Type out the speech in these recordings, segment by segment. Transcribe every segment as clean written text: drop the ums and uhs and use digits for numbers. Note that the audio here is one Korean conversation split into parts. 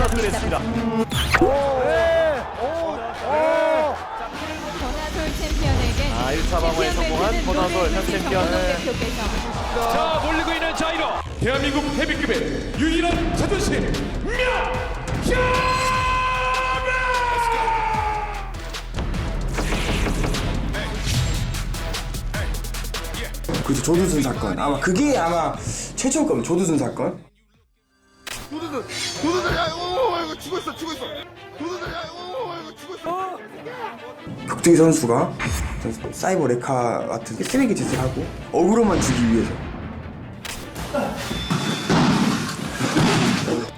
스타트를 했습니다. 권하솔 챔피언에게 1차 방어에 성공한 권하솔 현 챔피언. 자, 몰리고 있는 자이로 대한민국 헤비급의 유일한 자존심 그렇죠. 조두순 사건. 아마 그게 최초일 겁니다. 조두순 사건. 도도들 야, 이거 죽었어. 도도들 야, 이거 죽었어. 격투기 선수가 사이버 레카 같은 쓰레기 짓을 하고 어그로만 주기 위해서.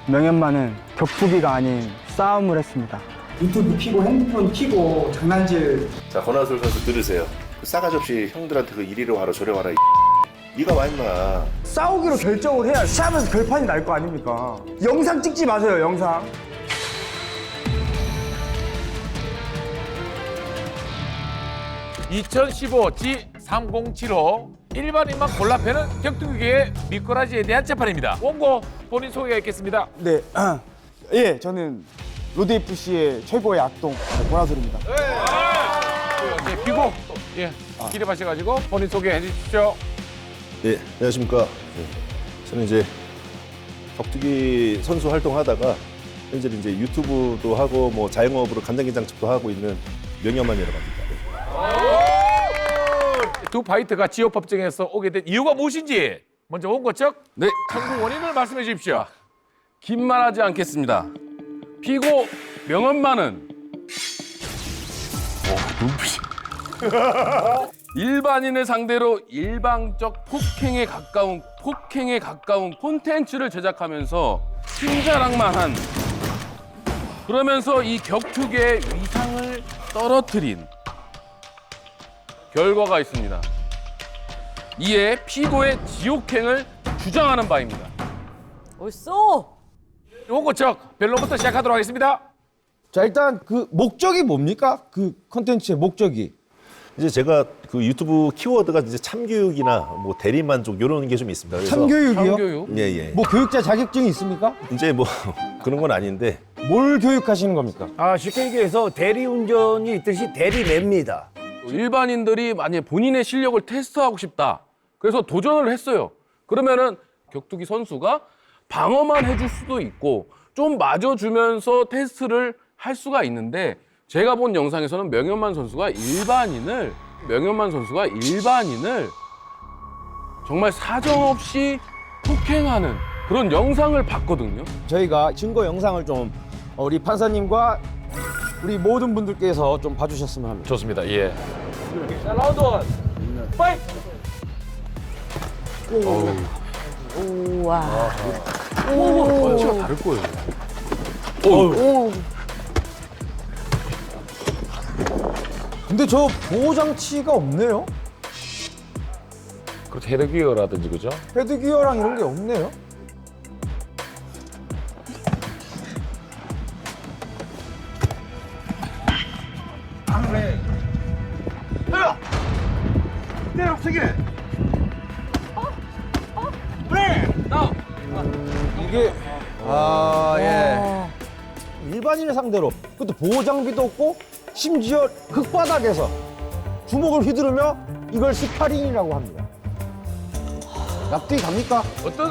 명현만은 격투기가 아닌 싸움을 했습니다. 유튜브 키고 핸드폰 키고 장난질. 자, 권하솔 선수 들으세요. 그 싸가지 없이 형들한테 그 이리로 와라 저리 와라 네가 와 임마. 싸우기로 결정을 해야 시합에서 결판이 날 거 아닙니까? 영상 찍지 마세요, 영상. (2015) G3075 일반인만 골라패는 격투기의 미꾸라지에 대한 재판입니다. 원고 본인 소개가 있겠습니다. 네, 예, 저는 로드 FC의 최고의 악동 권하솔입니다. 네, 비고 기립하셔가지고 본인 소개해 주십시오. 네, 안녕하십니까. 네, 저는 이제 격투기 선수 활동하다가 현재 이제 유튜브도 하고 뭐 자영업으로 간장게장집도 하고 있는 명현만이라고 합니다. 두 파이터가 지역법정에서 오게 된 이유가 무엇인지 먼저 원고 측 청구 원인을 말씀해 주십시오. 긴말하지 않겠습니다. 피고 명언만은 일반인을 상대로 일방적 폭행에 가까운 콘텐츠를 제작하면서 힘자랑만 한, 그러면서 이 격투계의 위상을 떨어뜨린 결과가 있습니다. 이에 피고의 지옥행을 주장하는 바입니다. 벌써? 원고 측 변론부터 시작하도록 하겠습니다. 자, 일단 그 목적이 뭡니까? 그 컨텐츠의 목적이. 이제 제가 그 유튜브 키워드가 이제 참교육이나 뭐 대리만족 이런 게 좀 있습니다. 그래서 참교육이요? 예. 뭐 교육자 자격증이 있습니까? 이제 뭐 그런 건 아닌데 뭘 교육하시는 겁니까? 쉽게 얘기해서 대리운전이 있듯이 대리맵니다. 일반인들이 만약에 본인의 실력을 테스트하고 싶다, 그래서 도전을 했어요. 그러면은 격투기 선수가 방어만 해줄 수도 있고 좀 맞아주면서 테스트를 할 수가 있는데, 제가 본 영상에서는 명현만 선수가 일반인을 정말 사정없이 폭행하는 그런 영상을 봤거든요. 저희가 증거 영상을 좀 우리 판사님과 우리 모든 분들께서 좀 봐주셨으면 합니다. 좋습니다. 예. 자, 라운드 원, 파이트! 우와. 펀치가 다를 거예요. 근데 저 보호장치가 없네요? 그렇죠. 헤드기어라든지 그죠? 헤드기어랑 이런 게 없네요? 이게 일반인을 상대로, 그것도 보호장비도 없고 심지어 흙바닥에서 주먹을 휘두르며 이걸 스파링이라고 합니다. 납득이 갑니까?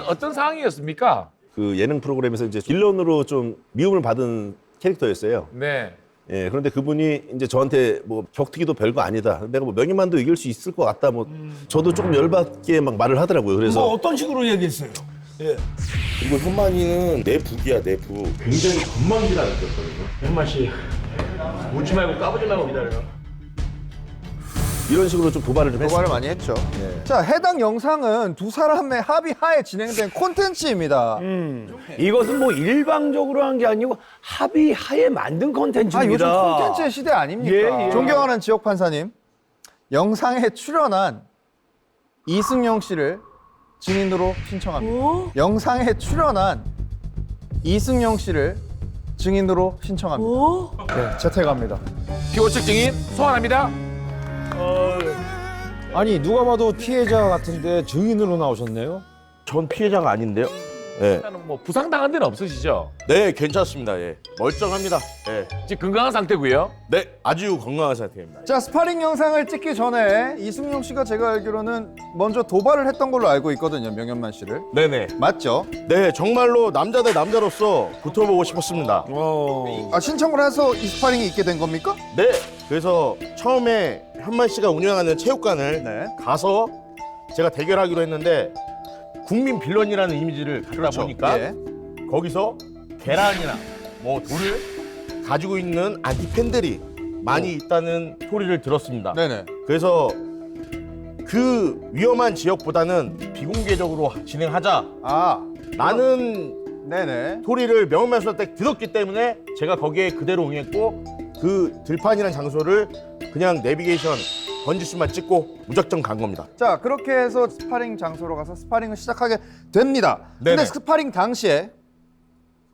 어떤 상황이었습니까? 그 예능 프로그램에서 이제 빌런으로 좀 미움을 받은 캐릭터였어요. 네. 예, 그런데 그분이 이제 저한테 뭐 격투기도 별거 아니다. 내가 뭐 명예만도 이길 수 있을 것 같다. 뭐 저도 조금 열받게 막 말을 하더라고요. 그래서 어떤 식으로 얘기했어요? 그리고 현만이는 내 북이야, 내 북. 굉장히 건방지다는 거거든요. 현만 씨, 묻지 말고 까부지 말고 기다려요. 이런 식으로 좀 도발을 좀 도발을 했어요. 많이 했죠. 자, 해당 영상은 두 사람의 합의하에 진행된 콘텐츠입니다. 이것은 뭐 일방적으로 한 게 아니고 합의하에 만든 콘텐츠입니다. 요즘 콘텐츠의 시대 아닙니까? 예. 존경하는 지역 판사님, 영상에 출연한 이승용 씨를 증인으로 신청합니다. 영상에 출연한 이승용 씨를 증인으로 신청합니다. 네, 채택합니다. 피고 측 증인 소환합니다. 아니, 누가 봐도 피해자 같은데 증인으로 나오셨네요? 전 피해자가 아닌데요. 예. 일단은 뭐 부상당한 데는 없으시죠? 네, 괜찮습니다. 예. 멀쩡합니다. 예. 지금 건강한 상태고요. 네, 아주 건강한 상태입니다. 자, 스파링 영상을 찍기 전에 이승용 씨가 제가 알기로는 먼저 도발을 했던 걸로 알고 있거든요, 명현만 씨를. 네네. 맞죠? 네, 정말로 남자 대 남자로서 붙어보고 싶었습니다. 아, 신청을 해서 이 스파링이 있게 된 겁니까? 네, 그래서 처음에 현만 씨가 운영하는 체육관을 네. 가서 제가 대결하기로 했는데 국민 빌런이라는 이미지를 갖다 보니까 예. 거기서 계란이나 뭐 돌을 가지고 있는 안티 팬들이 많이 있다는 소리를 들었습니다. 네네. 그래서 그 위험한 지역보다는 비공개적으로 진행하자. 아, 라는 네네. 소리를 명현만 수사 때 들었기 때문에 제가 거기에 그대로 응했고 그 들판이라는 장소를 그냥 내비게이션 번지수만 찍고 무작정 간 겁니다. 자, 그렇게 해서 스파링 장소로 가서 스파링을 시작하게 됩니다. 네네. 근데 스파링 당시에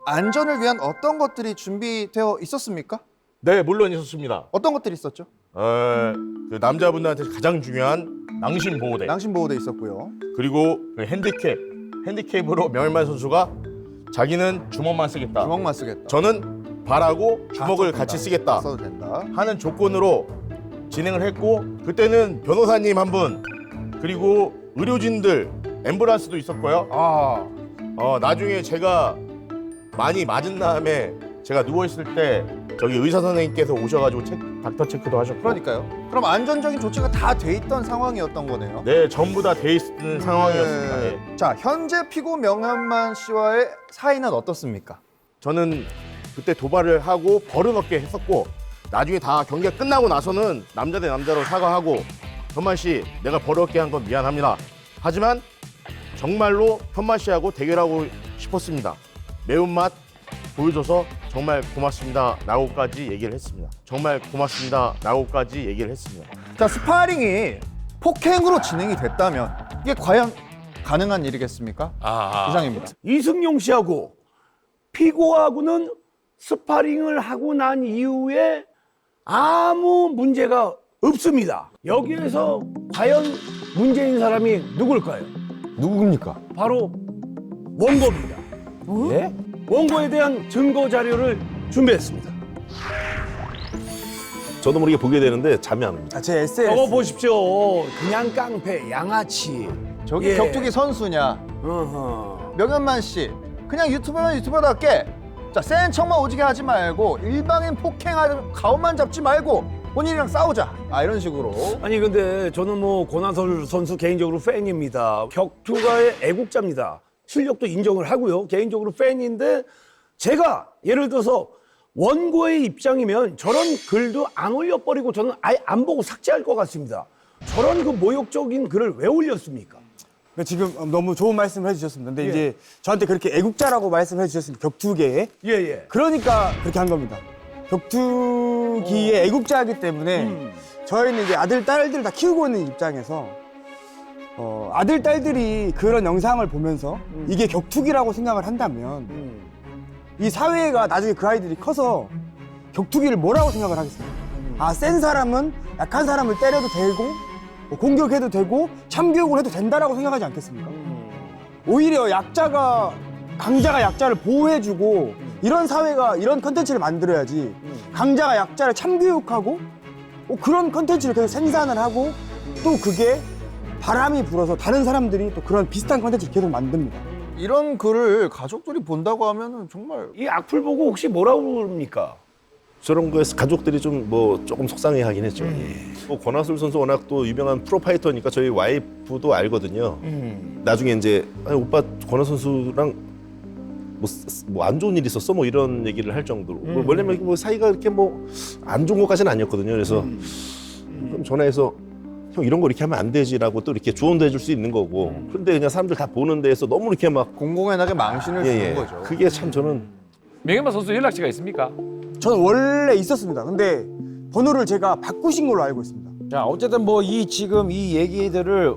안전을 위한 어떤 것들이 준비되어 있었습니까? 네, 물론 있었습니다. 어떤 것들이 있었죠? 그 남자분들한테 가장 중요한 낭심 보호대, 낭심 보호대 있었고요. 그리고 그 핸디캡으로 명현만 선수가 자기는 주먹만 쓰겠다. 주먹만 쓰겠다. 저는 발하고 주먹을 써도 같이 된다. 쓰겠다 써도 된다. 하는 조건으로 진행을 했고 그때는 변호사님 한 분 그리고 의료진들 앰뷸런스도 있었고요. 아, 나중에 제가 많이 맞은 다음에 제가 누워있을 때 저기 의사 선생님께서 오셔가지고 닥터 체크도 하셨고 그러니까요. 그럼 안전적인 조치가 다 돼 있던 상황이었던 거네요. 네, 전부 다 돼 있는 상황이었습니다. 네. 예. 자, 현재 피고 명현만 씨와의 사이는 어떻습니까? 저는 그때 도발을 하고 버릇없게 했었고 나중에 다 경기가 끝나고 나서는 남자 대 남자로 사과하고 현만 씨 내가 버릇없게 한 건 미안합니다. 하지만 정말로 현만 씨하고 대결하고 싶었습니다. 매운맛 보여줘서 정말 고맙습니다 라고까지 얘기를 했습니다. 정말 고맙습니다 라고까지 얘기를 했습니다. 자, 스파링이 폭행으로 진행이 됐다면 이게 과연 가능한 일이겠습니까? 이상입니다. 이승용 씨하고 피고하고는 스파링을 하고 난 이후에 아무 문제가 없습니다. 여기에서 과연 문제인 사람이 누굴까요? 누굽니까? 바로 원고입니다. 예? 원고에 대한 증거 자료를 준비했습니다. 저도 모르게 보게 되는데 잠이 안 옵니다. 제 SNS. 적어 보십시오. 그냥 깡패, 양아치. 저기 예. 격투기 선수냐? 어허. 명현만 씨, 그냥 유튜버면 유튜버답게 자, 센 척만 오지게 하지 말고 일방인 폭행하는 가오만 잡지 말고 본인이랑 싸우자. 아, 이런 식으로. 아니 근데 저는 뭐 권하솔 선수 개인적으로 팬입니다. 격투가의 애국자입니다. 실력도 인정을 하고요. 개인적으로 팬인데 제가 예를 들어서 원고의 입장이면 저런 글도 안 올려버리고 저는 아예 안 보고 삭제할 것 같습니다. 저런 그 모욕적인 글을 왜 올렸습니까? 지금 너무 좋은 말씀을 해주셨습니다. 근데 예. 이제 저한테 그렇게 애국자라고 말씀해 주셨습니다. 격투계에. 예예. 그러니까 그렇게 한 겁니다. 격투기의 애국자이기 때문에 저희는 이제 아들, 딸들 다 키우고 있는 입장에서 아들, 딸들이 그런 영상을 보면서 이게 격투기라고 생각을 한다면 이 사회가 나중에 그 아이들이 커서 격투기를 뭐라고 생각을 하겠습니까? 아, 센 사람은 약한 사람을 때려도 되고 뭐 공격해도 되고 참교육을 해도 된다라고 생각하지 않겠습니까? 오히려 강자가 약자를 보호해주고 이런 사회가 이런 컨텐츠를 만들어야지 강자가 약자를 참교육하고 그런 컨텐츠를 계속 생산을 하고 또 그게 바람이 불어서 다른 사람들이 또 그런 비슷한 컨텐츠를 계속 만듭니다. 이런 글을 가족들이 본다고 하면은 정말 이 악플 보고 혹시 뭐라고 그럽니까? 저런 거에서 가족들이 좀 조금 속상해하긴 했죠. 뭐 권하솔 선수 워낙 또 유명한 프로파이터니까 저희 와이프도 알거든요. 나중에 이제 오빠 권하솔 선수랑 뭐 안 좋은 일 있었어? 뭐 이런 얘기를 할 정도로 뭐냐면 뭐 사이가 이렇게 뭐 안 좋은 것까지는 아니었거든요. 그래서 그럼 전화해서 형 이런 거 이렇게 하면 안 되지라고 또 이렇게 조언도 해줄 수 있는 거고. 그런데 그냥 사람들 다 보는 데에서 너무 이렇게 막 공공연하게 망신을 주는 거죠. 그게 참 저는 명현만 선수 연락처가 있습니까? 저는 원래 있었습니다. 근데 번호를 제가 바꾸신 걸로 알고 있습니다. 자, 어쨌든 뭐 지금 이 얘기들을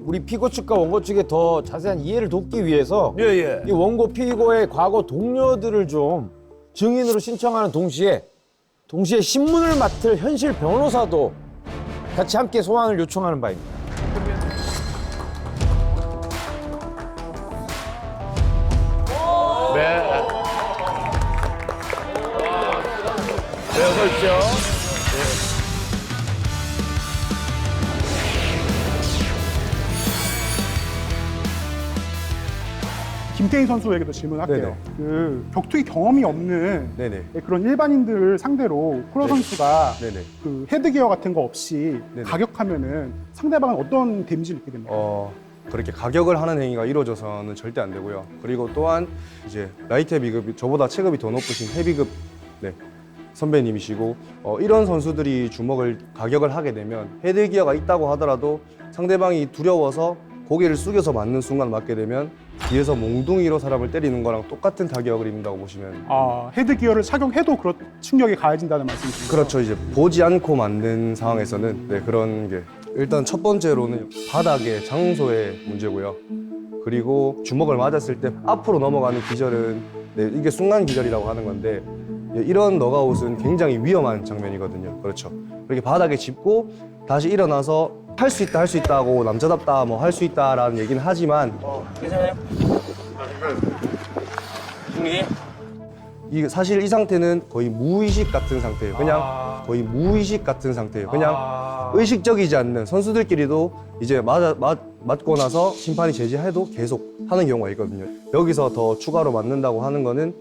우리 피고 측과 원고 측에 더 자세한 이해를 돕기 위해서 예예. 이 원고 피고의 과거 동료들을 좀 증인으로 신청하는 동시에 신문을 맡을 현실 변호사도 같이 함께 소환을 요청하는 바입니다. 문태인 선수에게도 질문할게요. 네네. 그 격투기 경험이 없는 네네. 그런 일반인들을 상대로 프로 네. 선수가 네네. 그 헤드기어 같은 거 없이 네네. 가격하면은 상대방은 어떤 데미지를 입게 됩니까? 그렇게 가격을 하는 행위가 이루어져서는 절대 안 되고요. 그리고 또한 이제 라이트 헤비급, 저보다 체급이 더 높으신 헤비급 선배님이시고 이런 선수들이 주먹을 가격을 하게 되면 헤드기어가 있다고 하더라도 상대방이 두려워서 고개를 숙여서 맞는 순간 맞게 되면 뒤에서 몽둥이로 사람을 때리는 거랑 똑같은 타격을 입는다고 보시면 헤드기어를 착용해도 그런 충격이 가해진다는 말씀이시죠? 그렇죠. 이제 보지 않고 맞는 상황에서는 그런 게 일단 첫 번째로는 바닥의 장소의 문제고요. 그리고 주먹을 맞았을 때 앞으로 넘어가는 기절은 이게 순간 기절이라고 하는 건데 이런 너가웃은 굉장히 위험한 장면이거든요. 그렇죠. 그렇게 바닥에 짚고 다시 일어나서 할 수 있다, 할 수 있다고 남자답다, 뭐 할 수 있다라는 얘기는 하지만 괜찮아요? 중이? 이게 사실 이 상태는 거의 무의식 같은 상태예요. 그냥 거의 무의식 같은 상태예요. 그냥 의식적이지 않는 선수들끼리도 이제 맞고 나서 심판이 제지해도 계속 하는 경우가 있거든요. 여기서 더 추가로 맞는다고 하는 거는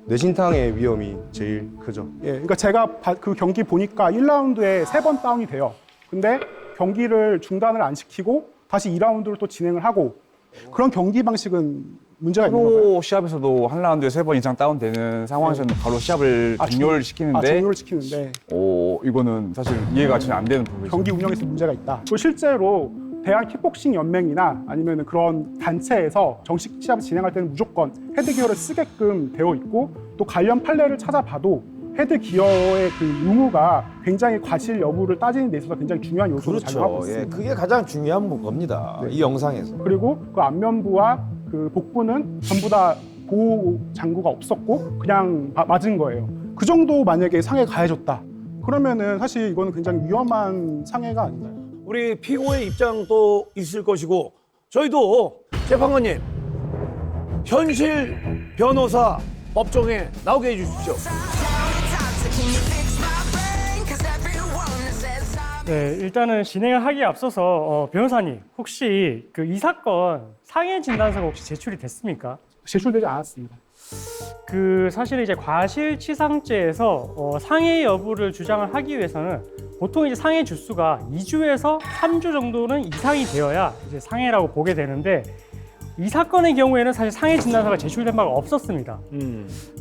뇌진탕의 위험이 제일 크죠. 예, 그러니까 제가 그 경기 보니까 1라운드에 3번 다운이 돼요. 근데 경기를 중단을 안 시키고 다시 2라운드를 또 진행을 하고 그런 경기 방식은 문제가 있는 건가요? 프로 시합에서도 한 라운드에 3번 이상 다운되는 상황에서는 바로 시합을 종료를 시키는데 종료를 시키는데 이거는 사실 이해가 전혀 안 되는 부분이죠. 경기 운영에서 문제가 있다. 또 실제로 대한 킥복싱 연맹이나 아니면 그런 단체에서 정식 시합을 진행할 때는 무조건 헤드기어를 쓰게끔 되어 있고 또 관련 판례를 찾아봐도 헤드기어의 그 의무가 굉장히 과실 여부를 따지는 데 있어서 굉장히 중요한 요소로 작용하고 그렇죠. 있습니다. 그게 가장 중요한 겁니다. 이 영상에서. 그리고 그 안면부와 그 복부는 전부 다 보호 장구가 없었고 그냥 맞은 거예요. 그 정도 만약에 상해 가해졌다. 그러면은 사실 이거는 굉장히 위험한 상해가 아닌가요? 우리 피고의 입장도 있을 것이고 저희도 재판관님 현실 변호사 법정에 나오게 해주십시오. 네, 일단은 진행을 하기에 앞서서 변호사님 혹시 그 이 사건 상해 진단서가 혹시 제출이 됐습니까? 제출되지 않았습니다. 그 사실 이제 과실치상죄에서 상해 여부를 주장을 하기 위해서는 보통 이제 상해 주수가 2주에서 3주 정도는 이상이 되어야 이제 상해라고 보게 되는데 이 사건의 경우에는 사실 상해 진단서가 제출된 바가 없었습니다.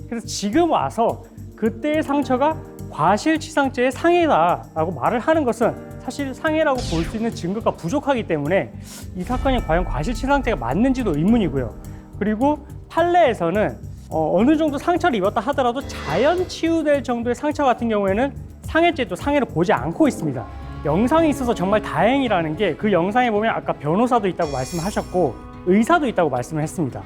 그래서 지금 와서 그때의 상처가 과실치상죄의 상해다라고 말을 하는 것은 사실 상해라고 볼 수 있는 증거가 부족하기 때문에 이 사건이 과연 과실치상죄가 맞는지도 의문이고요. 그리고 판례에서는 어느 정도 상처를 입었다 하더라도 자연 치유될 정도의 상처 같은 경우에는 상해죄도 상해를 보지 않고 있습니다. 영상이 있어서 정말 다행이라는 게 그 영상에 보면 아까 변호사도 있다고 말씀하셨고 의사도 있다고 말씀을 했습니다.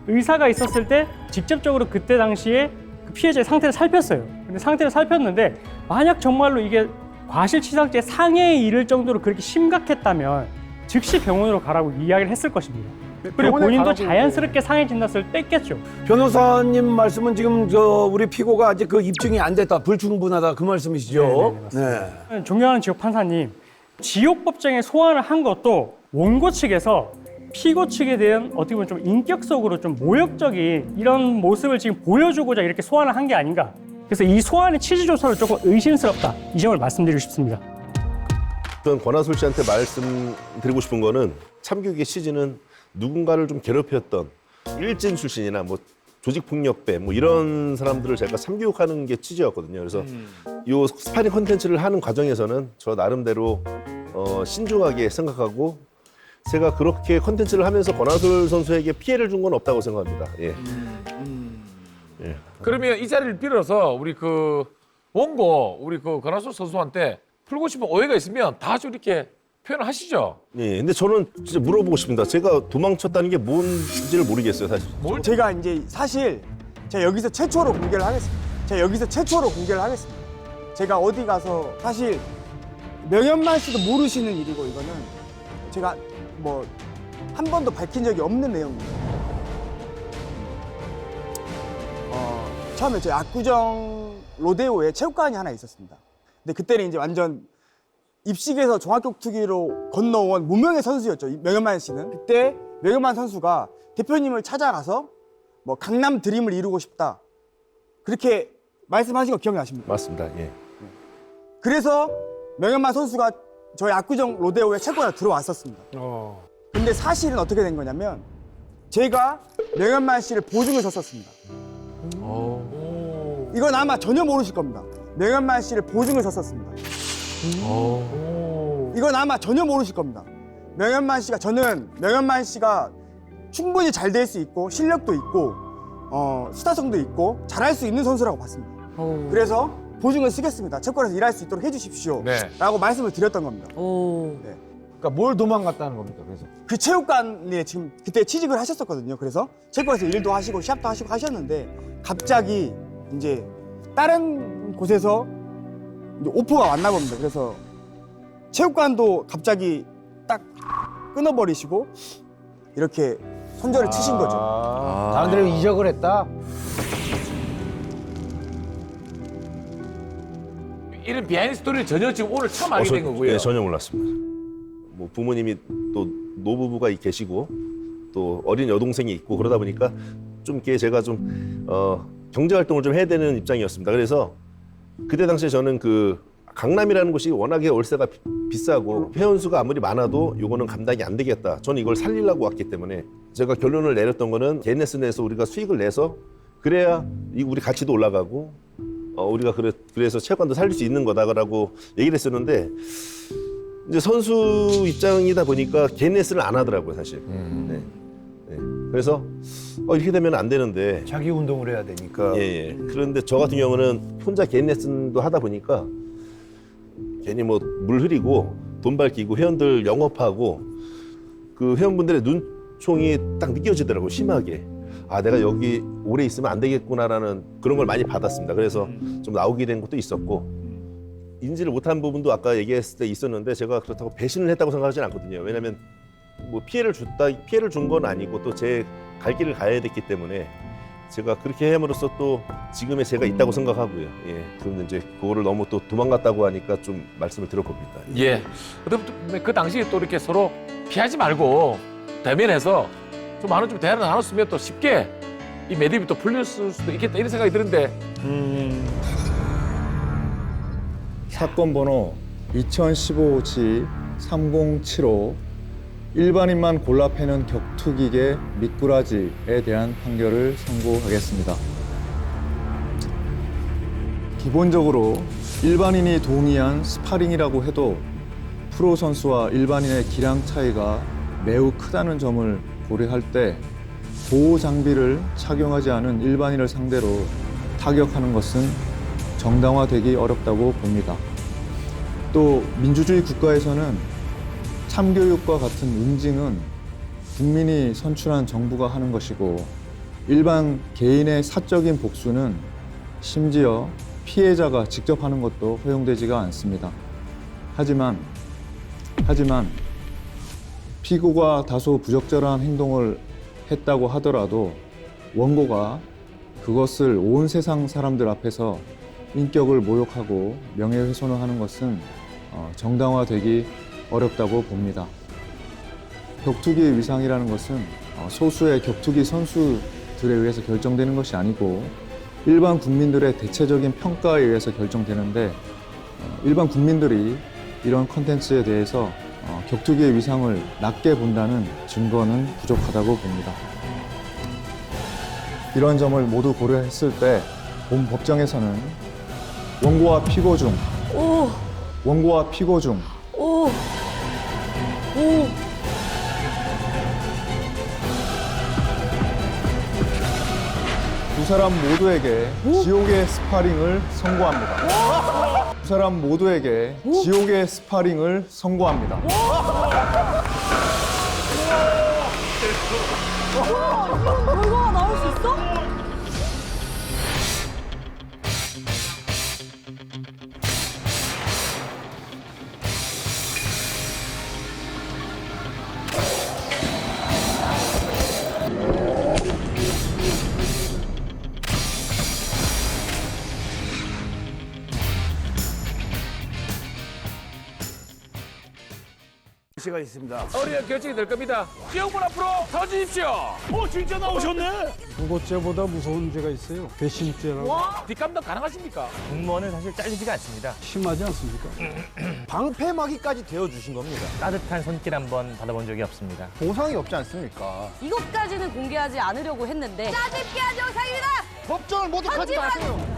의사가 있었을 때 직접적으로 그때 당시에 그 피해자의 상태를 살폈어요. 근데 상태를 살폈는데 만약 정말로 이게 과실치상죄 상해에 이를 정도로 그렇게 심각했다면 즉시 병원으로 가라고 이야기를 했을 것입니다. 그리고 본인도 자연스럽게 상해 진단서를 뗐겠죠. 변호사님 말씀은 지금 우리 피고가 아직 그 입증이 안 됐다, 불충분하다 그 말씀이시죠? 네. 존경하는 지옥 판사님, 지옥법정에 소환을 한 것도 원고 측에서 피고 측에 대한 어떻게 보면 좀 인격적으로 좀 모욕적인 이런 모습을 지금 보여주고자 이렇게 소환을 한 게 아닌가. 그래서 이 소환의 취지 조사를 조금 의심스럽다. 이 점을 말씀드리고 싶습니다. 전 권하솔 씨한테 말씀드리고 싶은 거는 참교육의 취지는 누군가를 좀 괴롭혔던 일진 출신이나 뭐 조직폭력배 뭐 이런 사람들을 제가 참교육하는 게 취지였거든요. 그래서 이 스파링 콘텐츠를 하는 과정에서는 저 나름대로 신중하게 생각하고 제가 그렇게 콘텐츠를 하면서 권하솔 선수에게 피해를 준 건 없다고 생각합니다. 예. 예. 그러면 이 자리를 빌어서 우리 그 원고 우리 그 권하솔 선수한테 풀고 싶은 오해가 있으면 다 좀 이렇게 표현을 하시죠. 예. 근데 저는 진짜 물어보고 싶습니다. 제가 도망쳤다는 게 뭔지를 모르겠어요, 사실. 제가 이제 사실 제가 여기서 최초로 공개를 하겠습니다. 제가 어디 가서 사실 명현만 씨도 모르시는 일이고 이거는 제가 뭐 한 번도 밝힌 적이 없는 내용입니다. 처음에 저희 압구정 로데오에 체육관이 하나 있었습니다. 근데 그때는 이제 완전 입식에서 종합격투기로 건너온 무명의 선수였죠. 명현만 씨는. 그때 명현만 선수가 대표님을 찾아가서 뭐 강남 드림을 이루고 싶다 그렇게 말씀하신 거 기억나십니까? 맞습니다. 예. 그래서 명현만 선수가 저희 압구정 로데오에 채권에 들어왔었습니다. 근데 사실은 어떻게 된 거냐면 제가 명현만 씨를 보증을 섰었습니다. 이건 아마 전혀 모르실 겁니다. 명현만 씨를 보증을 섰었습니다. 이건 아마 전혀 모르실 겁니다. 저는 명현만 씨가 충분히 잘 될 수 있고 실력도 있고 스타성도 있고 잘할 수 있는 선수라고 봤습니다. 그래서 보증을 쓰겠습니다. 채권에서 일할 수 있도록 해주십시오. 네. 라고 말씀을 드렸던 겁니다. 네. 그러니까 뭘 도망갔다는 겁니까? 그래서 그 체육관에 지금 그때 취직을 하셨었거든요. 그래서 체육관에서 일도 하시고 시합도 하시고 하셨는데 갑자기 이제 다른 곳에서 이제 오퍼가 왔나 봅니다. 그래서 체육관도 갑자기 딱 끊어버리시고 이렇게 손절을 치신 거죠. 다른 데로 이적을 했다. 이런 비하인드 스토리를 전혀 지금 오늘 처음 알게 된 거고요. 예, 전혀 몰랐습니다. 뭐 부모님이 또 노부부가 계시고 또 어린 여동생이 있고 그러다 보니까 좀 이렇게 제가 좀 경제 활동을 좀 해야 되는 입장이었습니다. 그래서 그때 당시에 저는 그 강남이라는 곳이 워낙에 월세가 비싸고 회원수가 아무리 많아도 이거는 감당이 안 되겠다. 저는 이걸 살리려고 왔기 때문에 제가 결론을 내렸던 거는 개인레슨 내서 우리가 수익을 내서 그래야 우리 가치도 올라가고 우리가 그래서 체육관도 살릴 수 있는 거다라고 얘기를 했었는데 이제 선수 입장이다 보니까 개인레슨을 안 하더라고요, 사실. 네. 그래서 이렇게 되면 안 되는데 자기 운동을 해야 되니까. 예. 그런데 저 같은 경우는 혼자 개인 레슨도 하다 보니까 괜히 뭐 물 흐리고 돈 밝히고 회원들 영업하고 그 회원분들의 눈총이 딱 느껴지더라고요, 심하게. 아, 내가 여기 오래 있으면 안 되겠구나라는 그런 걸 많이 받았습니다. 그래서 좀 나오게 된 것도 있었고 인지를 못한 부분도 아까 얘기했을 때 있었는데 제가 그렇다고 배신을 했다고 생각하진 않거든요. 왜냐하면 뭐 피해를 준 건 아니고 또 제 갈 길을 가야 됐기 때문에 제가 그렇게 함으로써 또 지금의 제가 있다고 생각하고요. 예. 그런데 이제 그거를 너무 또 도망갔다고 하니까 좀 말씀을 드려봅니다. 예. 그 당시에 또 이렇게 서로 피하지 말고 대면해서 좀 많은 좀 대화를 나눴으면 또 쉽게 이 매듭이 또 풀렸을 수도 있겠다 이런 생각이 드는데. 사건 번호 2015-3075 일반인만 골라 패는 격투기계 미꾸라지에 대한 판결을 선고하겠습니다. 기본적으로 일반인이 동의한 스파링이라고 해도 프로 선수와 일반인의 기량 차이가 매우 크다는 점을 고려할 때 보호 장비를 착용하지 않은 일반인을 상대로 타격하는 것은 정당화되기 어렵다고 봅니다. 또 민주주의 국가에서는 참교육과 같은 응징은 국민이 선출한 정부가 하는 것이고 일반 개인의 사적인 복수는 심지어 피해자가 직접 하는 것도 허용되지가 않습니다. 하지만 피고가 다소 부적절한 행동을 했다고 하더라도 원고가 그것을 온 세상 사람들 앞에서 인격을 모욕하고 명예훼손을 하는 것은 정당화되기 어렵다고 봅니다. 격투기 위상이라는 것은 소수의 격투기 선수들에 의해서 결정되는 것이 아니고 일반 국민들의 대체적인 평가에 의해서 결정되는데 일반 국민들이 이런 컨텐츠에 대해서 격투기의 위상을 낮게 본다는 증거는 부족하다고 봅니다. 이런 점을 모두 고려했을 때 본 법정에서는 원고와 피고 중 두 사람 모두에게 지옥의 스파링을 선고합니다. 두 사람 모두에게 지옥의 스파링을 선고합니다. 이런 결과가 나올 수 있어? 가치가 있습니다. 어려운 결정이 될 겁니다. 지역문 앞으로 서주십시오. 진짜 나오셨네. 무고죄보다 무서운 죄가 있어요. 배신죄라고. 뒷감당 가능하십니까? 공무원은 사실 잘리지가 않습니다. 심하지 않습니까? 방패막이까지 되어주신 겁니다. 따뜻한 손길 한번 받아본 적이 없습니다. 보상이 없지 않습니까? 이것까지는 공개하지 않으려고 했는데 짜집기 하죠, 사입니다. 법정을 모독하지 마세요.